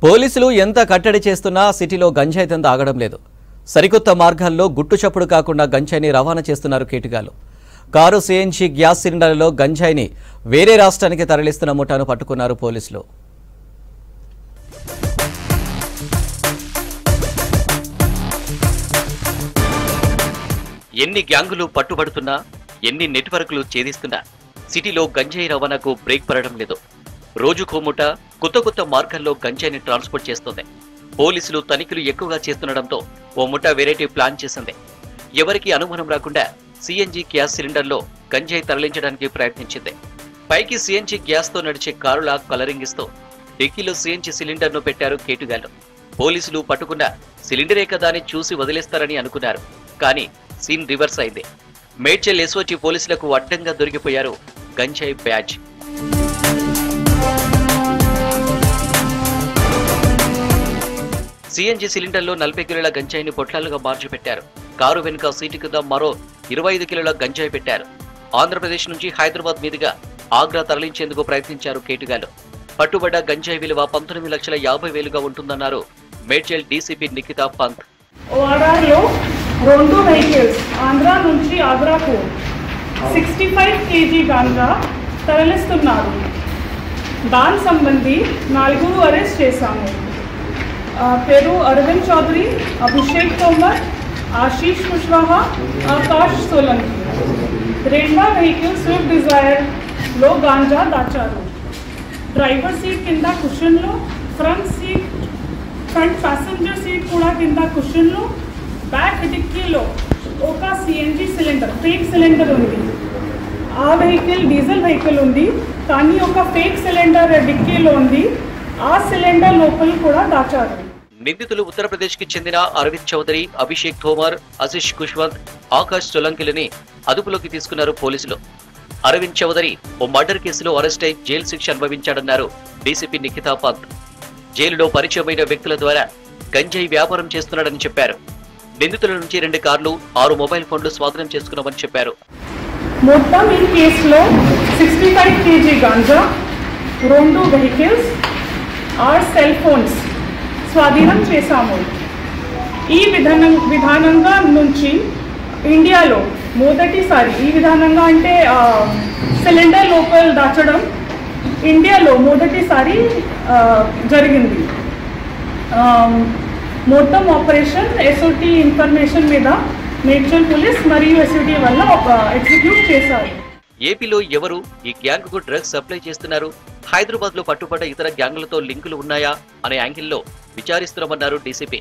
పోలీసులు ఎంత కట్టడి చేస్తున్నా సిటీలో గంజాయి దందా ఆగడం లేదు. సరికొత్త మార్గాల్లో గుట్టుచప్పుడు కాకుండా గంజాయిని రవాణా చేస్తున్నారు కేటుగాలు. కారు సిఎన్జి గ్యాస్ సిలిండర్లలో గంజాయిని వేరే రాష్ట్రానికి తరలిస్తున్న ముఠాను పట్టుకున్నారు పోలీసులు. ఎన్ని గ్యాంగులు పట్టుబడుతున్నా, ఎన్ని నెట్వర్క్లు ఛేదిస్తున్నా సిటీలో గంజాయి రవాణాకు బ్రేక్ పడడం లేదు. రోజుకో ముఠ కొత్త కొత్త మార్గాల్లో గంజాయిని ట్రాన్స్పోర్ట్ చేస్తోంది. పోలీసులు తనిఖీలు ఎక్కువగా చేస్తుండటంతో ఓ ముఠ వెరైటీ ప్లాన్ చేసింది. ఎవరికి అనుమానం రాకుండా సిఎన్జి గ్యాస్ సిలిండర్లో గంజాయి తరలించడానికి ప్రయత్నించింది. పైకి సిఎన్జి గ్యాస్ తో నడిచే కారులా కలరింగ్ ఇస్తూ డిక్కీలో సిఎన్జి సిలిండర్ ను పెట్టారు కేటుగాళ్లు. పోలీసులు పట్టుకున్న సిలిండరే కదా అని చూసి వదిలేస్తారని అనుకున్నారు. కానీ సీన్ రివర్స్ అయింది. మేడ్చల్ ఎస్ఓజీ పోలీసులకు అడ్డంగా దొరికిపోయారు గంజాయి బ్యాచ్. సిఎన్జి సిలిండర్లో 40 కిలోల గంజాయిని పొట్లాలుగా మార్చి పెట్టారు. కారు వెనుక సీటు కింద మరో 25 కిలోల గంజాయి పెట్టారు. ఆంధ్రప్రదేశ్ నుంచి హైదరాబాద్ మీదుగా ఆగ్రా తరలించేందుకు ప్రయత్నించారు కేటుగాళ్లు. పట్టుబడ్డ గంజాయి విలువ 19,50,000గా ఉంటుందన్నారు మేడ్చల్ డీసీపీ నిఖితా పంత్. ఓఆర్ఆర్లో 2 వెహికల్స్ ఆంధ్ర నుంచి ఆగ్రాకు 65 కేజీ గాంజా తరలిస్తున్నారు. దాని సంబంధి 4 అరెస్ట్ చేశాము. పేరు అరవింద్ చౌదరి, అభిషేక్ తోమర్, ఆశీష్ కుష్వాహా, ఆకాష్ సోలంకి. రెండో వెహికల్ స్విఫ్ట్ డిజైర్లో గాంజా దాచారు. డ్రైవర్ సీట్ కింద కుషన్లో, ఫ్రంట్ ప్యాసింజర్ సీట్ కూడా కింద కుషన్లో, బ్యాక్ డిక్కీలో ఒక సిఎన్జి సిలిండర్, ఫేక్ సిలిండర్ ఉంది. ఆ వెహికల్ డీజిల్ వెహికల్ ఉంది, కానీ ఒక ఫేక్ సిలిండర్ డిక్కీలో ఉంది. ఆ సిలిండర్ లోపల కూడా దాచారు. నిందితులు ఉత్తరప్రదేశ్ కి చెందిన అరవింద్ చౌదరి, అభిషేక్ తోమర్, ఆశీష్ కుష్వంత్, ఆకాష్ సోలంకిలని అదుపులోకి తీసుకున్నారు పోలీసులు. అరవింద్ చౌదరి ఓ మర్డర్ కేసులో అరెస్ట్ అయి జైలు శిక్ష అనుభవించాడన్నారు డీసీపీ నిఖితా పంత్. జైలులో పరిచయమైన వ్యక్తుల ద్వారా గంజాయి వ్యాపారం చేస్తున్నాడని చెప్పారు. నిందితుల నుంచి 2 కార్లు, 6 మొబైల్ ఫోన్లు స్వాధీనం చేసుకున్నామని చెప్పారు. మొత్తం ఈ కేసులో 65 KG ganja, 2 vehicles, 6 cell phones స్వాధీనం చేశాము. ఈ విధానంగా నుంచి ఇండియాలో మొదటిసారి, ఈ విధానంగా అంటే సిలిండర్ లోపల దాచడం ఇండియాలో మొదటిసారి జరిగింది. మొత్తం ఆపరేషన్ ఎస్ఓటీ ఇన్ఫర్మేషన్ మీద మేడ్చల్ పోలీస్ మరియు ఎస్ఓటీ వల్ల ఎగ్జిక్యూట్ చేశారు. ఏపీలో ఎవరు ఈ గ్యాంగ్ కు డ్రగ్స్ సప్లై చేస్తున్నారు, హైదరాబాద్ లో పట్టుబడ్డ ఇతర గ్యాంగులతో లింకులు ఉన్నాయా అనే యాంగిల్లో విచారిస్తున్నామన్నారు డీసీపీ.